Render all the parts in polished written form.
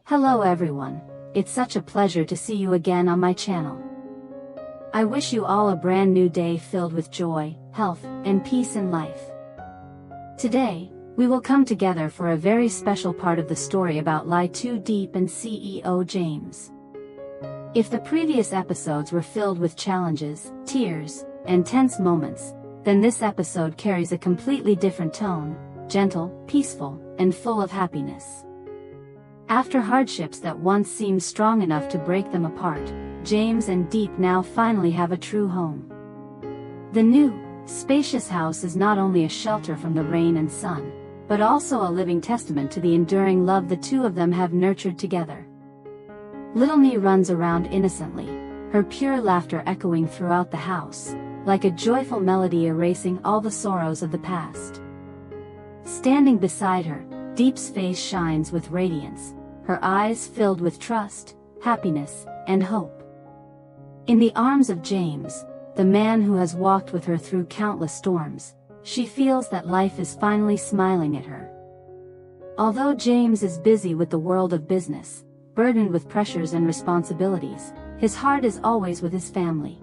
Hello everyone, it's such a pleasure to see you again on my channel. I wish you all a brand new day filled with joy, health, and peace in life. Today, we will come together for a very special part of the story about Lytutieu, Diep and CEO James. If the previous episodes were filled with challenges, tears, and tense moments, then this episode carries a completely different tone, gentle, peaceful, and full of happiness. After hardships that once seemed strong enough to break them apart, James and Diep now finally have a true home. The new, spacious house is not only a shelter from the rain and sun, but also a living testament to the enduring love the two of them have nurtured together. Little Me runs around innocently, her pure laughter echoing throughout the house, like a joyful melody erasing all the sorrows of the past. Standing beside her, Diep's face shines with radiance, her eyes filled with trust, happiness, and hope. In the arms of James, the man who has walked with her through countless storms, she feels that life is finally smiling at her. Although James is busy with the world of business, burdened with pressures and responsibilities, his heart is always with his family.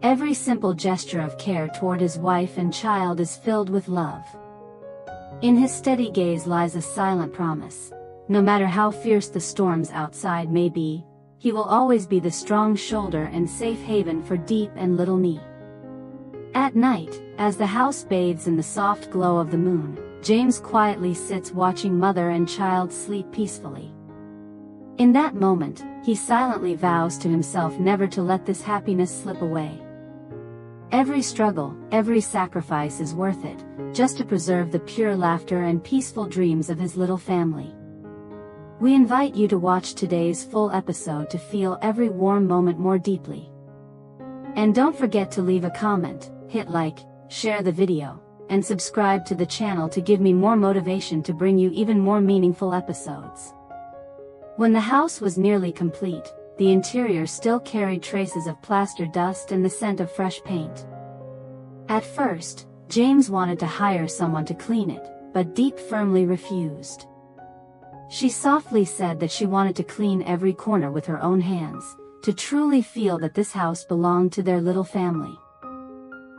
Every simple gesture of care toward his wife and child is filled with love. In his steady gaze lies a silent promise. No matter how fierce the storms outside may be, he will always be the strong shoulder and safe haven for Diep and little Me. At night, as the house bathes in the soft glow of the moon, James quietly sits watching mother and child sleep peacefully. In that moment, he silently vows to himself never to let this happiness slip away. Every struggle, every sacrifice is worth it, just to preserve the pure laughter and peaceful dreams of his little family. We invite you to watch today's full episode to feel every warm moment more deeply. And don't forget to leave a comment, hit like, share the video, and subscribe to the channel to give me more motivation to bring you even more meaningful episodes. When the house was nearly complete, the interior still carried traces of plaster dust and the scent of fresh paint. At first, James wanted to hire someone to clean it, but Diep firmly refused. She softly said that she wanted to clean every corner with her own hands, to truly feel that this house belonged to their little family.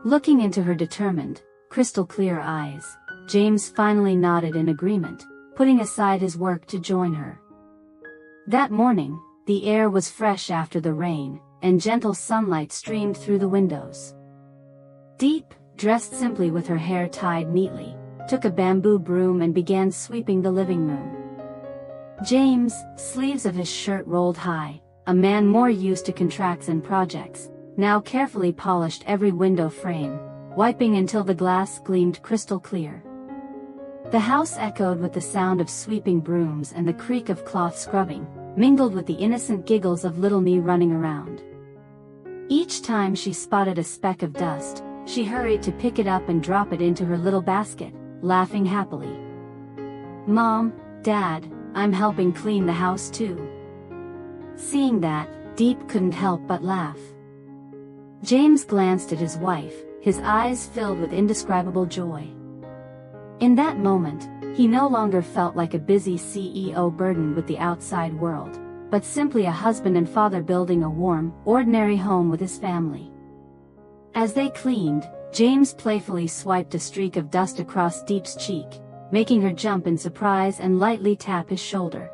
Looking into her determined, crystal-clear eyes, James finally nodded in agreement, putting aside his work to join her. That morning, the air was fresh after the rain, and gentle sunlight streamed through the windows. Diep, dressed simply with her hair tied neatly, took a bamboo broom and began sweeping the living room. James, sleeves of his shirt rolled high, a man more used to contracts and projects, now carefully polished every window frame, wiping until the glass gleamed crystal clear. The house echoed with the sound of sweeping brooms and the creak of cloth scrubbing, mingled with the innocent giggles of little Me running around. Each time she spotted a speck of dust, she hurried to pick it up and drop it into her little basket, laughing happily. "Mom, Dad, I'm helping clean the house too." Seeing that, Diep couldn't help but laugh. James glanced at his wife, his eyes filled with indescribable joy. In that moment, he no longer felt like a busy CEO burdened with the outside world, but simply a husband and father building a warm, ordinary home with his family. As they cleaned, James playfully swiped a streak of dust across Diep's cheek, making her jump in surprise and lightly tap his shoulder.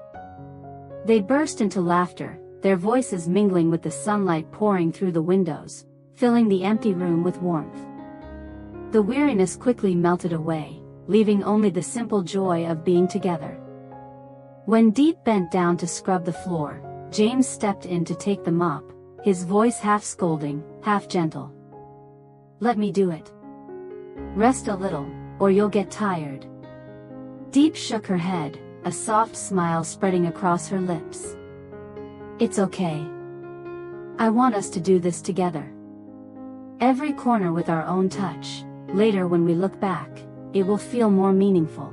They burst into laughter, their voices mingling with the sunlight pouring through the windows, filling the empty room with warmth. The weariness quickly melted away, leaving only the simple joy of being together. When Diep bent down to scrub the floor, James stepped in to take the mop, his voice half scolding, half gentle. "Let me do it. Rest a little, or you'll get tired." Diep shook her head, a soft smile spreading across her lips. "It's okay. I want us to do this together. Every corner with our own touch. Later when we look back, it will feel more meaningful."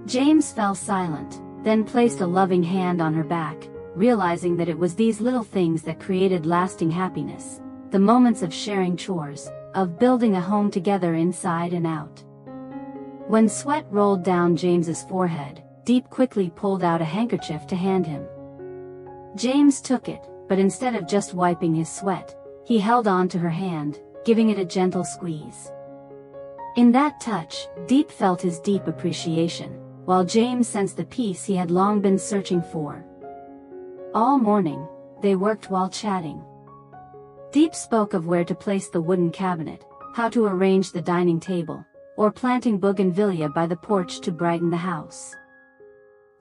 James fell silent, then placed a loving hand on her back, realizing that it was these little things that created lasting happiness, the moments of sharing chores, of building a home together inside and out. When sweat rolled down James's forehead, Diep quickly pulled out a handkerchief to hand him. James took it, but instead of just wiping his sweat, he held on to her hand, giving it a gentle squeeze. In that touch, Diep felt his deep appreciation, while James sensed the peace he had long been searching for. All morning, they worked while chatting. Diep spoke of where to place the wooden cabinet, how to arrange the dining table, or planting bougainvillea by the porch to brighten the house.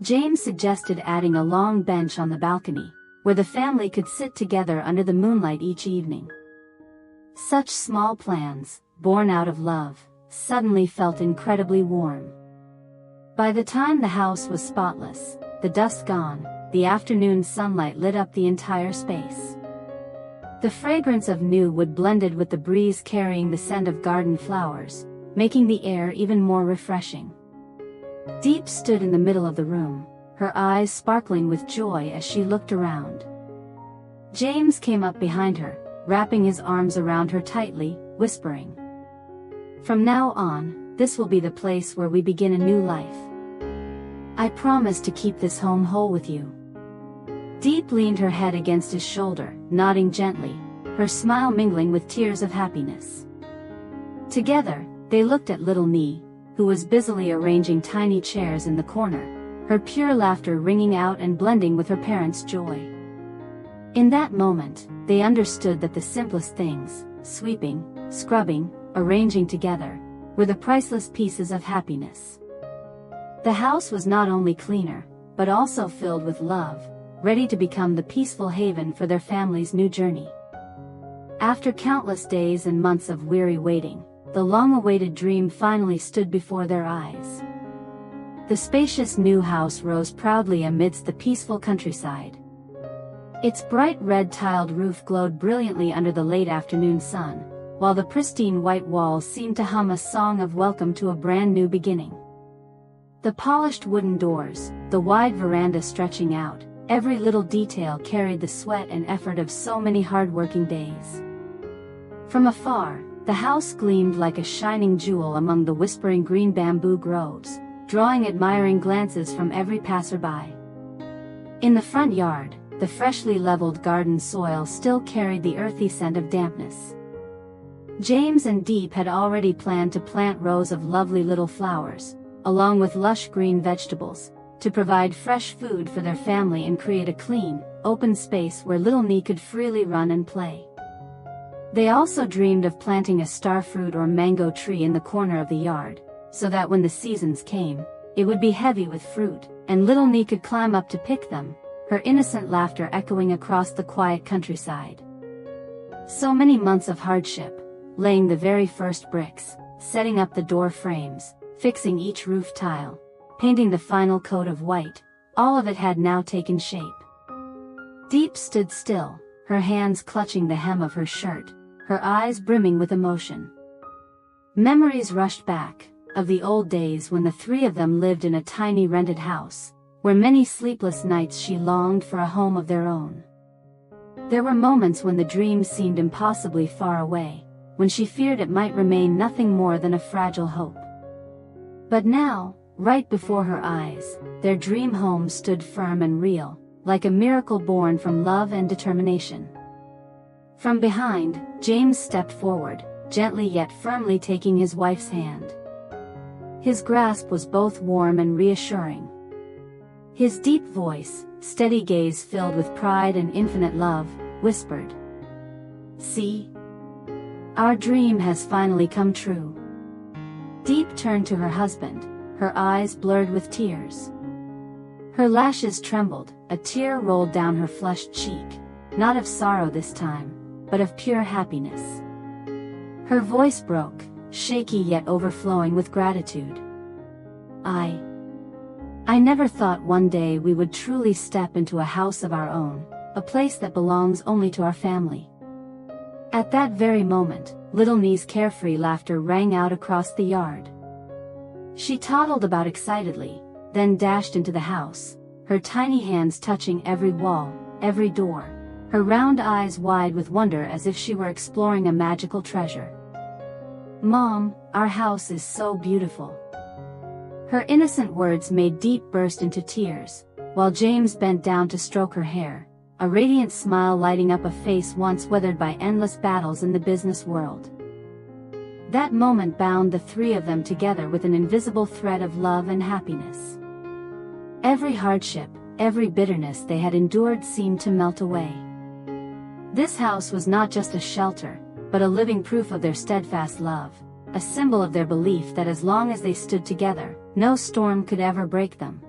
James suggested adding a long bench on the balcony, where the family could sit together under the moonlight each evening. Such small plans, born out of love, suddenly felt incredibly warm. By the time the house was spotless, the dust gone, the afternoon sunlight lit up the entire space. The fragrance of new wood blended with the breeze carrying the scent of garden flowers, making the air even more refreshing. Diep stood in the middle of the room, her eyes sparkling with joy as she looked around. James came up behind her, wrapping his arms around her tightly, whispering, "From now on, this will be the place where we begin a new life. I promise to keep this home whole with you." Diep leaned her head against his shoulder, nodding gently, her smile mingling with tears of happiness. Together, they looked at little Nee, who was busily arranging tiny chairs in the corner, her pure laughter ringing out and blending with her parents' joy. In that moment, they understood that the simplest things, sweeping, scrubbing, arranging together, were the priceless pieces of happiness. The house was not only cleaner, but also filled with love, ready to become the peaceful haven for their family's new journey. After countless days and months of weary waiting, the long-awaited dream finally stood before their eyes. The spacious new house rose proudly amidst the peaceful countryside. Its bright red-tiled roof glowed brilliantly under the late afternoon sun, while the pristine white walls seemed to hum a song of welcome to a brand new beginning. The polished wooden doors, the wide veranda stretching out, every little detail carried the sweat and effort of so many hard-working days. From afar, the house gleamed like a shining jewel among the whispering green bamboo groves, drawing admiring glances from every passerby. In the front yard, the freshly leveled garden soil still carried the earthy scent of dampness. James and Diep had already planned to plant rows of lovely little flowers, along with lush green vegetables, to provide fresh food for their family and create a clean, open space where little Nee could freely run and play. They also dreamed of planting a starfruit or mango tree in the corner of the yard, so that when the seasons came, it would be heavy with fruit, and little Nee could climb up to pick them, her innocent laughter echoing across the quiet countryside. So many months of hardship, laying the very first bricks, setting up the door frames, fixing each roof tile, painting the final coat of white, all of it had now taken shape. Diep stood still, her hands clutching the hem of her shirt, her eyes brimming with emotion. Memories rushed back, of the old days when the three of them lived in a tiny rented house, where many sleepless nights she longed for a home of their own. There were moments when the dream seemed impossibly far away, when she feared it might remain nothing more than a fragile hope. But now, right before her eyes, their dream home stood firm and real, like a miracle born from love and determination. From behind, James stepped forward, gently yet firmly taking his wife's hand. His grasp was both warm and reassuring. His deep voice, steady gaze filled with pride and infinite love, whispered, "See? Our dream has finally come true." Diep turned to her husband, her eyes blurred with tears. Her lashes trembled, a tear rolled down her flushed cheek, not of sorrow this time, but of pure happiness. Her voice broke, shaky yet overflowing with gratitude. I never thought one day we would truly step into a house of our own, a place that belongs only to our family." At that very moment, little Nee's carefree laughter rang out across the yard. She toddled about excitedly, then dashed into the house, her tiny hands touching every wall, every door, her round eyes wide with wonder as if she were exploring a magical treasure. "Mom, our house is so beautiful." Her innocent words made Diep burst into tears, while James bent down to stroke her hair, a radiant smile lighting up a face once weathered by endless battles in the business world. That moment bound the three of them together with an invisible thread of love and happiness. Every hardship, every bitterness they had endured seemed to melt away. This house was not just a shelter, but a living proof of their steadfast love, a symbol of their belief that as long as they stood together, no storm could ever break them.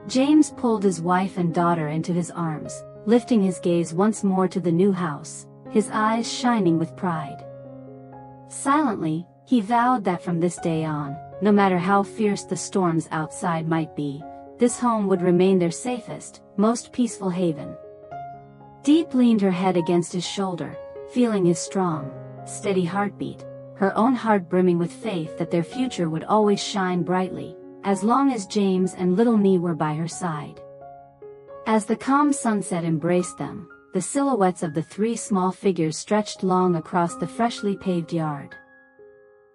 James pulled his wife and daughter into his arms, lifting his gaze once more to the new house, his eyes shining with pride. Silently, he vowed that from this day on, no matter how fierce the storms outside might be, this home would remain their safest, most peaceful haven. Diep leaned her head against his shoulder, feeling his strong, steady heartbeat, her own heart brimming with faith that their future would always shine brightly, as long as James and little Nee were by her side. As the calm sunset embraced them, the silhouettes of the three small figures stretched long across the freshly paved yard.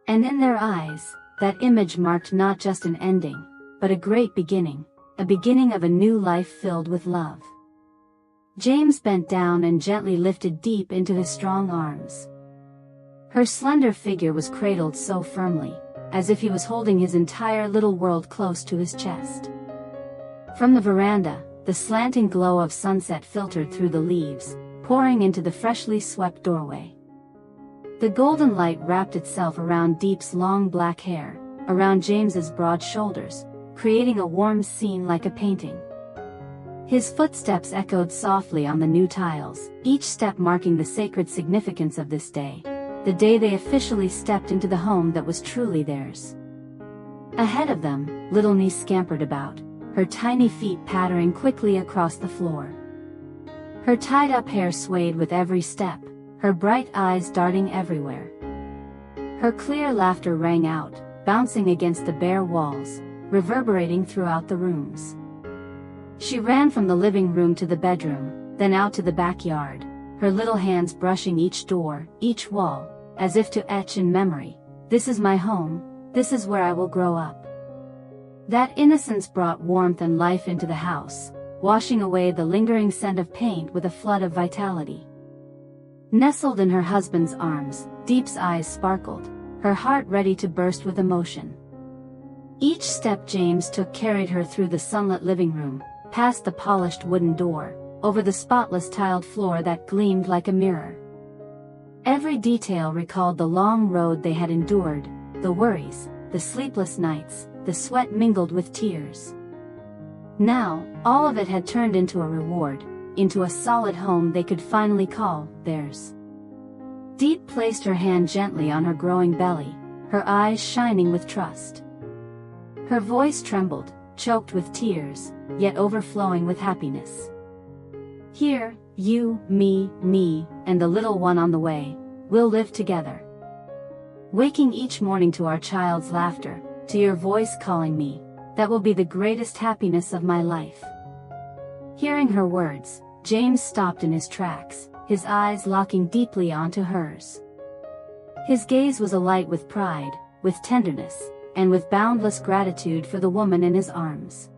And in their eyes, that image marked not just an ending, but a great beginning, a beginning of a new life filled with love. James bent down and gently lifted Diep into his strong arms. Her slender figure was cradled so firmly, as if he was holding his entire little world close to his chest. From the veranda, the slanting glow of sunset filtered through the leaves, pouring into the freshly swept doorway. The golden light wrapped itself around Diep's long black hair, around James's broad shoulders, creating a warm scene like a painting. His footsteps echoed softly on the new tiles, each step marking the sacred significance of this day, the day they officially stepped into the home that was truly theirs. Ahead of them, little Nee scampered about, her tiny feet pattering quickly across the floor. Her tied-up hair swayed with every step, her bright eyes darting everywhere. Her clear laughter rang out, bouncing against the bare walls, reverberating throughout the rooms. She ran from the living room to the bedroom, then out to the backyard, her little hands brushing each door, each wall, as if to etch in memory, "This is my home, this is where I will grow up." That innocence brought warmth and life into the house, washing away the lingering scent of paint with a flood of vitality. Nestled in her husband's arms, Diep's eyes sparkled, her heart ready to burst with emotion. Each step James took carried her through the sunlit living room, past the polished wooden door, over the spotless tiled floor that gleamed like a mirror. Every detail recalled the long road they had endured, the worries, the sleepless nights, the sweat mingled with tears. Now, all of it had turned into a reward, into a solid home they could finally call theirs. Diep placed her hand gently on her growing belly, her eyes shining with trust. Her voice trembled, choked with tears, yet overflowing with happiness. "Here, you, me, Nee, and the little one on the way, will live together. Waking each morning to our child's laughter, to your voice calling me, that will be the greatest happiness of my life." Hearing her words, James stopped in his tracks, his eyes locking deeply onto hers. His gaze was alight with pride, with tenderness, and with boundless gratitude for the woman in his arms.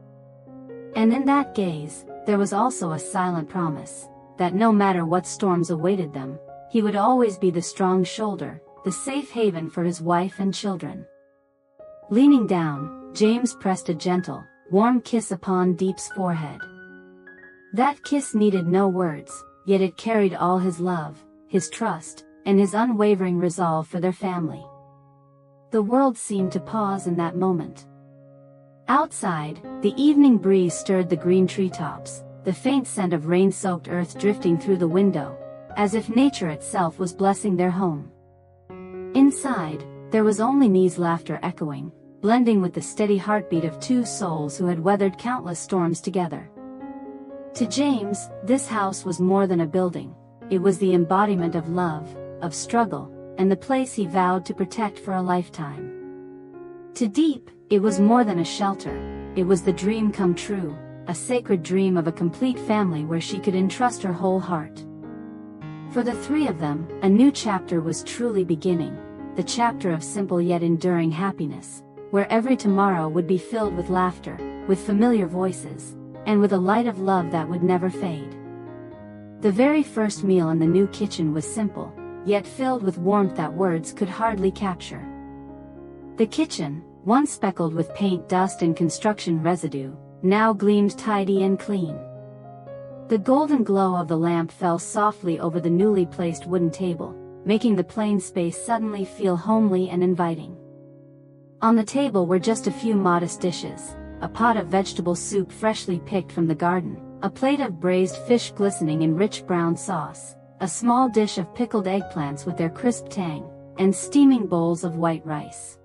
And in that gaze, there was also a silent promise, that no matter what storms awaited them, he would always be the strong shoulder, the safe haven for his wife and children. Leaning down, James pressed a gentle, warm kiss upon Diep's forehead. That kiss needed no words, yet it carried all his love, his trust, and his unwavering resolve for their family. The world seemed to pause in that moment. Outside, the evening breeze stirred the green treetops, the faint scent of rain-soaked earth drifting through the window, as if nature itself was blessing their home. Inside, there was only Nee's laughter echoing, blending with the steady heartbeat of two souls who had weathered countless storms together. To James, this house was more than a building, it was the embodiment of love, of struggle, and the place he vowed to protect for a lifetime. To Diep, it was more than a shelter, it was the dream come true, a sacred dream of a complete family where she could entrust her whole heart. For the three of them, a new chapter was truly beginning, the chapter of simple yet enduring happiness, where every tomorrow would be filled with laughter, with familiar voices, and with a light of love that would never fade. The very first meal in the new kitchen was simple, yet filled with warmth that words could hardly capture. The kitchen, once speckled with paint dust and construction residue, now gleamed tidy and clean. The golden glow of the lamp fell softly over the newly placed wooden table, making the plain space suddenly feel homely and inviting. On the table were just a few modest dishes: a pot of vegetable soup freshly picked from the garden, a plate of braised fish glistening in rich brown sauce, a small dish of pickled eggplants with their crisp tang, and steaming bowls of white rice.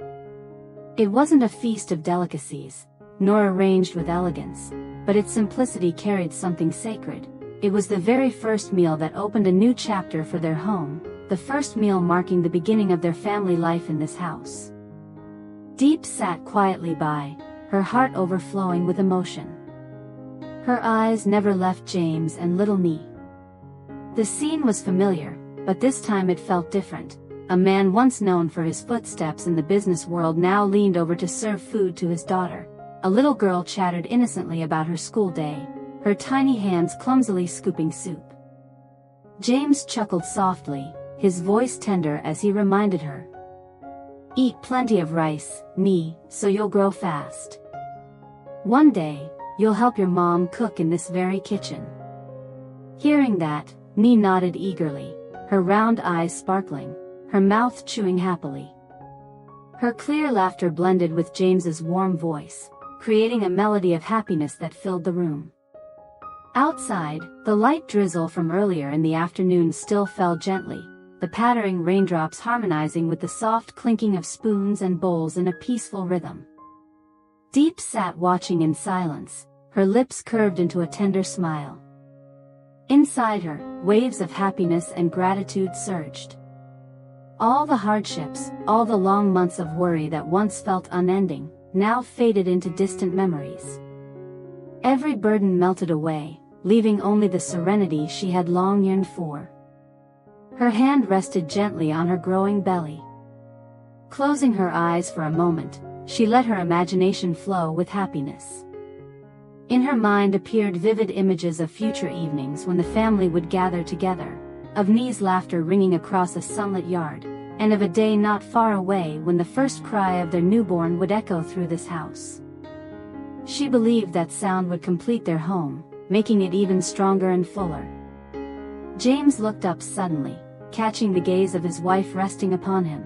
It wasn't a feast of delicacies, nor arranged with elegance, but its simplicity carried something sacred. It was the very first meal that opened a new chapter for their home, the first meal marking the beginning of their family life in this house. Diep sat quietly by, her heart overflowing with emotion. Her eyes never left James and little Nee. The scene was familiar, but this time it felt different. A man once known for his footsteps in the business world now leaned over to serve food to his daughter. A little girl chattered innocently about her school day, her tiny hands clumsily scooping soup. James chuckled softly, his voice tender as he reminded her, "Eat plenty of rice, Nee, so you'll grow fast. One day, you'll help your mom cook in this very kitchen." Hearing that, Nee nodded eagerly, her round eyes sparkling, her mouth chewing happily. Her clear laughter blended with James's warm voice, creating a melody of happiness that filled the room. Outside, the light drizzle from earlier in the afternoon still fell gently, the pattering raindrops harmonizing with the soft clinking of spoons and bowls in a peaceful rhythm. Diep sat watching in silence, her lips curved into a tender smile. Inside her, waves of happiness and gratitude surged. All the hardships, all the long months of worry that once felt unending, now faded into distant memories. Every burden melted away, leaving only the serenity she had long yearned for. Her hand rested gently on her growing belly. Closing her eyes for a moment, she let her imagination flow with happiness. In her mind appeared vivid images of future evenings when the family would gather together, of Nee's laughter ringing across a sunlit yard, and of a day not far away when the first cry of their newborn would echo through this house. She believed that sound would complete their home, making it even stronger and fuller. James looked up suddenly, catching the gaze of his wife resting upon him.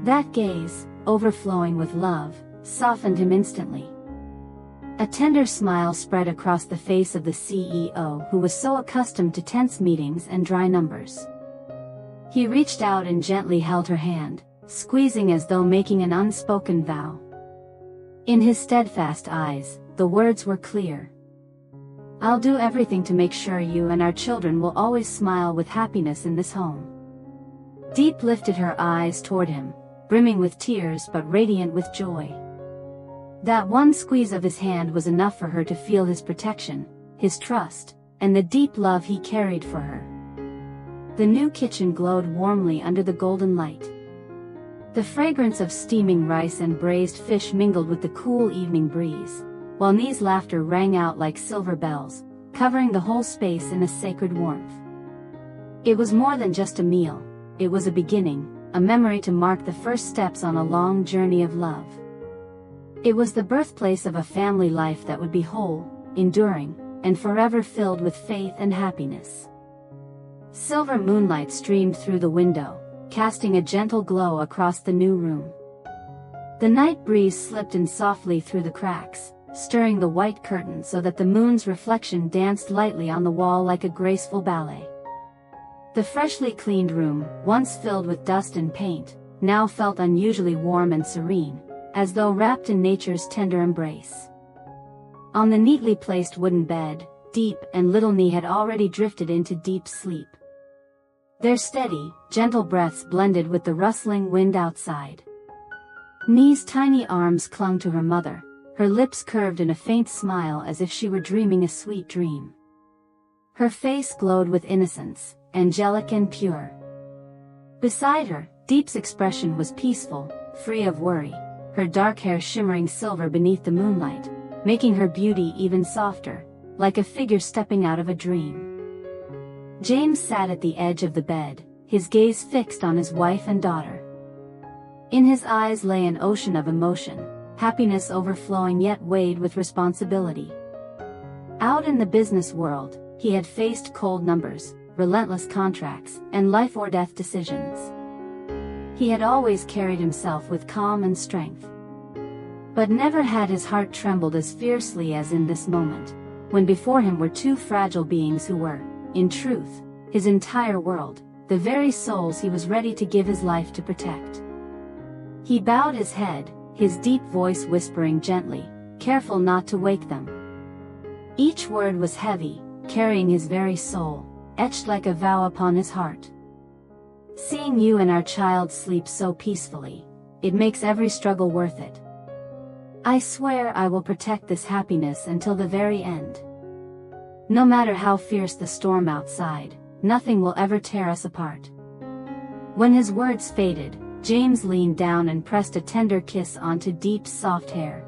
That gaze, overflowing with love, softened him instantly. A tender smile spread across the face of the CEO, who was so accustomed to tense meetings and dry numbers. He reached out and gently held her hand, squeezing as though making an unspoken vow. In his steadfast eyes, the words were clear. "I'll do everything to make sure you and our children will always smile with happiness in this home." Diep lifted her eyes toward him, brimming with tears but radiant with joy. That one squeeze of his hand was enough for her to feel his protection, his trust, and the deep love he carried for her. The new kitchen glowed warmly under the golden light. The fragrance of steaming rice and braised fish mingled with the cool evening breeze, while Nee's laughter rang out like silver bells, covering the whole space in a sacred warmth. It was more than just a meal, it was a beginning, a memory to mark the first steps on a long journey of love. It was the birthplace of a family life that would be whole, enduring, and forever filled with faith and happiness. Silver moonlight streamed through the window, casting a gentle glow across the new room. The night breeze slipped in softly through the cracks, stirring the white curtain so that the moon's reflection danced lightly on the wall like a graceful ballet. The freshly cleaned room, once filled with dust and paint, now felt unusually warm and serene, as though wrapped in nature's tender embrace. On the neatly placed wooden bed, Diep and little Nee had already drifted into deep sleep. Their steady, gentle breaths blended with the rustling wind outside. Nee's tiny arms clung to her mother, her lips curved in a faint smile as if she were dreaming a sweet dream. Her face glowed with innocence, angelic and pure. Beside her, Diep's expression was peaceful, free of worry, her dark hair shimmering silver beneath the moonlight, making her beauty even softer, like a figure stepping out of a dream. James sat at the edge of the bed, his gaze fixed on his wife and daughter. In his eyes lay an ocean of emotion, happiness overflowing yet weighed with responsibility. Out in the business world, he had faced cold numbers, relentless contracts, and life-or-death decisions. He had always carried himself with calm and strength. But never had his heart trembled as fiercely as in this moment, when before him were two fragile beings who were, in truth, his entire world, the very souls he was ready to give his life to protect. He bowed his head, his deep voice whispering gently, careful not to wake them. Each word was heavy, carrying his very soul, etched like a vow upon his heart. Seeing you and our child sleep so peacefully, it makes every struggle worth it. I swear I will protect this happiness until the very end. No matter how fierce the storm outside, nothing will ever tear us apart. When his words faded, James leaned down and pressed a tender kiss onto Diep's soft hair.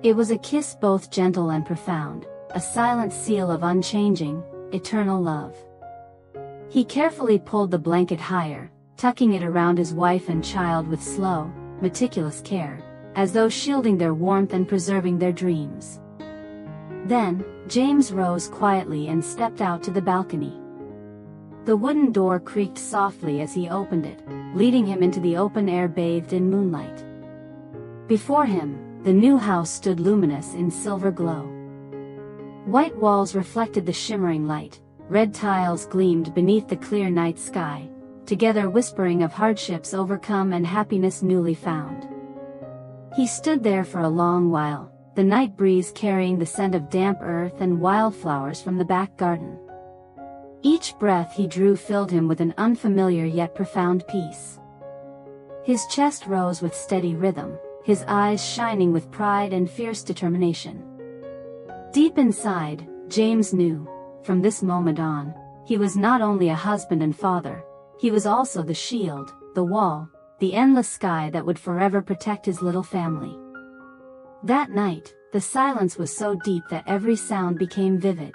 It was a kiss both gentle and profound, a silent seal of unchanging, eternal love. He carefully pulled the blanket higher, tucking it around his wife and child with slow, meticulous care, as though shielding their warmth and preserving their dreams. Then, James rose quietly and stepped out to the balcony. The wooden door creaked softly as he opened it, leading him into the open air bathed in moonlight. Before him, the new house stood luminous in silver glow. White walls reflected the shimmering light, red tiles gleamed beneath the clear night sky, together whispering of hardships overcome and happiness newly found. He stood there for a long while, the night breeze carrying the scent of damp earth and wildflowers from the back garden. Each breath he drew filled him with an unfamiliar yet profound peace. His chest rose with steady rhythm, his eyes shining with pride and fierce determination. Deep inside, James knew, from this moment on, he was not only a husband and father, he was also the shield, the wall, the endless sky that would forever protect his little family. That night, the silence was so deep that every sound became vivid.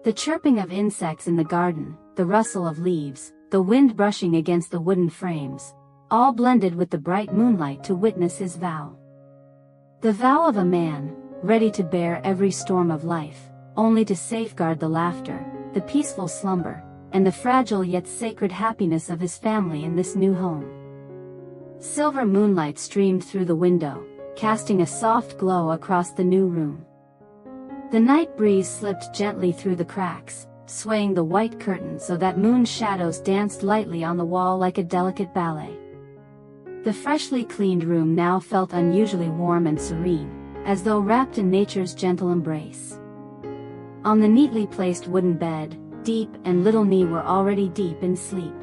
The chirping of insects in the garden, the rustle of leaves, the wind brushing against the wooden frames, all blended with the bright moonlight to witness his vow. The vow of a man, ready to bear every storm of life, only to safeguard the laughter, the peaceful slumber, and the fragile yet sacred happiness of his family in this new home. Silver moonlight streamed through the window, casting a soft glow across the new room. The night breeze slipped gently through the cracks, swaying the white curtains so that moon shadows danced lightly on the wall like a delicate ballet. The freshly cleaned room now felt unusually warm and serene, as though wrapped in nature's gentle embrace. On the neatly placed wooden bed, Diep and little Nee were already deep in sleep.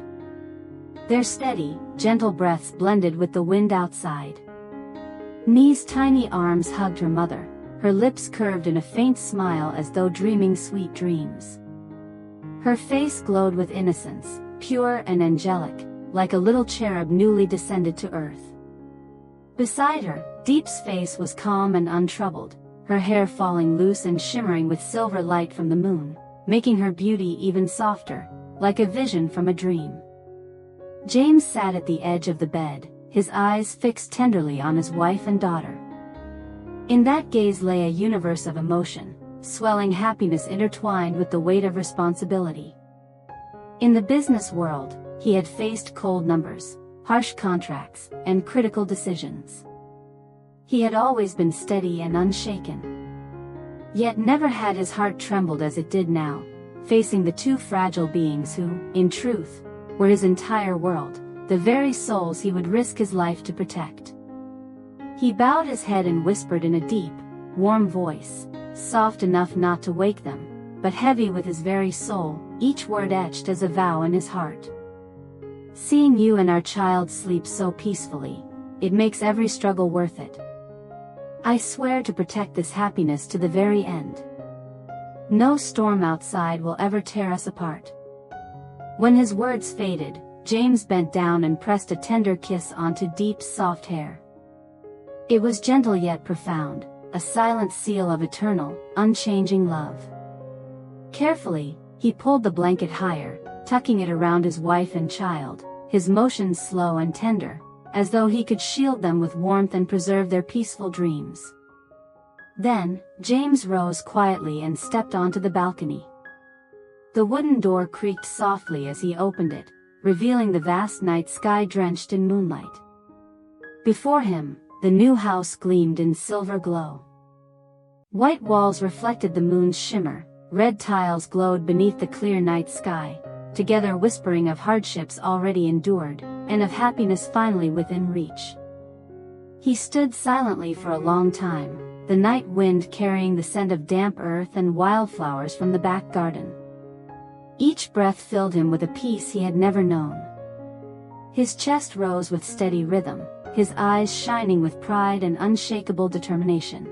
Their steady, gentle breaths blended with the wind outside. Nee's tiny arms hugged her mother, her lips curved in a faint smile as though dreaming sweet dreams. Her face glowed with innocence, pure and angelic, like a little cherub newly descended to earth. Beside her, Diep's face was calm and untroubled, her hair falling loose and shimmering with silver light from the moon, making her beauty even softer, like a vision from a dream. James sat at the edge of the bed, his eyes fixed tenderly on his wife and daughter. In that gaze lay a universe of emotion, swelling happiness intertwined with the weight of responsibility. In the business world, he had faced cold numbers, harsh contracts, and critical decisions. He had always been steady and unshaken. Yet never had his heart trembled as it did now, facing the two fragile beings who, in truth, were his entire world, the very souls he would risk his life to protect. He bowed his head and whispered in a deep, warm voice, soft enough not to wake them, but heavy with his very soul, each word etched as a vow in his heart. Seeing you and our child sleep so peacefully, it makes every struggle worth it. I swear to protect this happiness to the very end. No storm outside will ever tear us apart. When his words faded, James bent down and pressed a tender kiss onto Diep's soft hair. It was gentle yet profound, a silent seal of eternal, unchanging love. Carefully, he pulled the blanket higher, tucking it around his wife and child, his motions slow and tender, as though he could shield them with warmth and preserve their peaceful dreams. Then, James rose quietly and stepped onto the balcony. The wooden door creaked softly as he opened it, revealing the vast night sky drenched in moonlight. Before him, the new house gleamed in silver glow. White walls reflected the moon's shimmer, red tiles glowed beneath the clear night sky, together whispering of hardships already endured, and of happiness finally within reach. He stood silently for a long time, the night wind carrying the scent of damp earth and wildflowers from the back garden. Each breath filled him with a peace he had never known. His chest rose with steady rhythm, his eyes shining with pride and unshakable determination.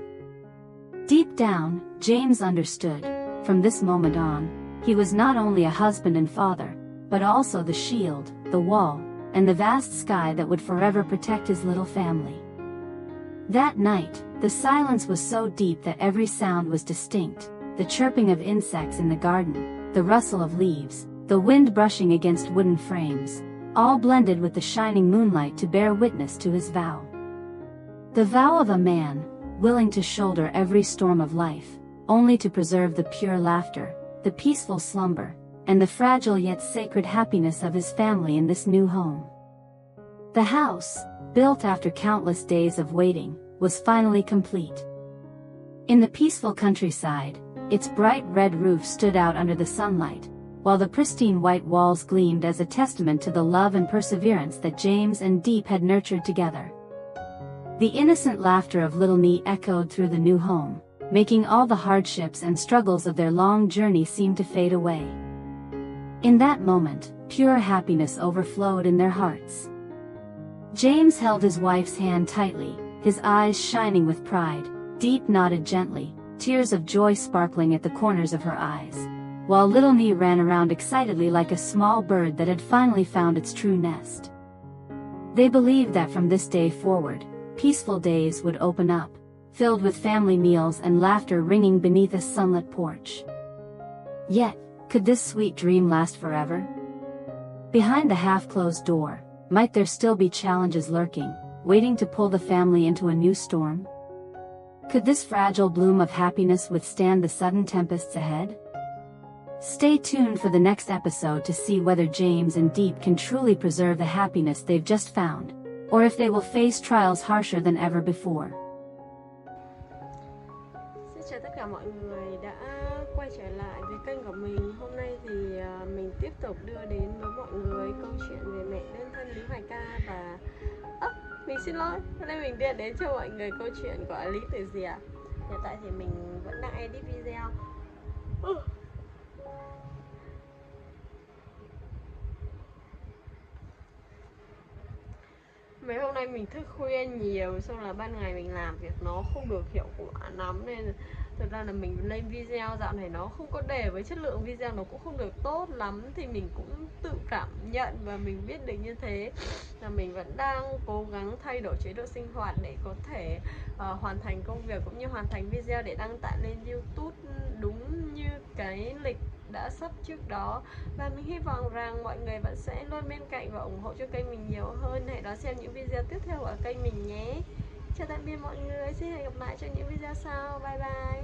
Deep down, James understood, from this moment on, he was not only a husband and father, but also the shield, the wall, and the vast sky that would forever protect his little family. That night, the silence was so deep that every sound was distinct, the chirping of insects in the garden, the rustle of leaves, the wind brushing against wooden frames, all blended with the shining moonlight to bear witness to his vow. The vow of a man, willing to shoulder every storm of life, only to preserve the pure laughter, the peaceful slumber, and the fragile yet sacred happiness of his family in this new home. The house, built after countless days of waiting, was finally complete. In the peaceful countryside, its bright red roof stood out under the sunlight, while the pristine white walls gleamed as a testament to the love and perseverance that James and Diep had nurtured together. The innocent laughter of little Nee echoed through the new home, making all the hardships and struggles of their long journey seem to fade away. In that moment, pure happiness overflowed in their hearts. James held his wife's hand tightly, his eyes shining with pride. Diep nodded gently, tears of joy sparkling at the corners of her eyes, while little Nee ran around excitedly like a small bird that had finally found its true nest. They believed that from this day forward, peaceful days would open up, filled with family meals and laughter ringing beneath a sunlit porch. Yet, could this sweet dream last forever? Behind the half-closed door, might there still be challenges lurking, waiting to pull the family into a new storm? Could this fragile bloom of happiness withstand the sudden tempests ahead? Stay tuned for the next episode to see whether James and Diep can truly preserve the happiness they've just found, or if they will face trials harsher than ever before. Xin chào tất cả mọi người đã quay trở lại với kênh của mình. Hôm nay thì mình tiếp tục đưa đến với mọi người câu chuyện về mẹ đơn thân Lytieuca và mình xin lỗi, hôm nay mình đưa đến cho mọi người câu chuyện của Lythieuca. Hiện tại thì mình vẫn đang edit video. Mấy hôm nay mình thức khuya nhiều, xong là ban ngày mình làm việc nó không được hiệu quả lắm, nên thực ra là mình lên video dạo này nó không có đều, với chất lượng video nó cũng không được tốt lắm. Thì mình cũng tự cảm nhận và mình biết được như thế là mình vẫn đang cố gắng thay đổi chế độ sinh hoạt để có thể hoàn thành công việc cũng như hoàn thành video để đăng tải lên YouTube đúng như cái lịch đã sắp trước đó. Và mình hy vọng rằng mọi người vẫn sẽ luôn bên cạnh và ủng hộ cho kênh mình nhiều hơn. Hãy đón xem những video tiếp theo ở kênh mình nhé. Chào tạm biệt mọi người, xin hẹn gặp lại trong những video sau. Bye bye.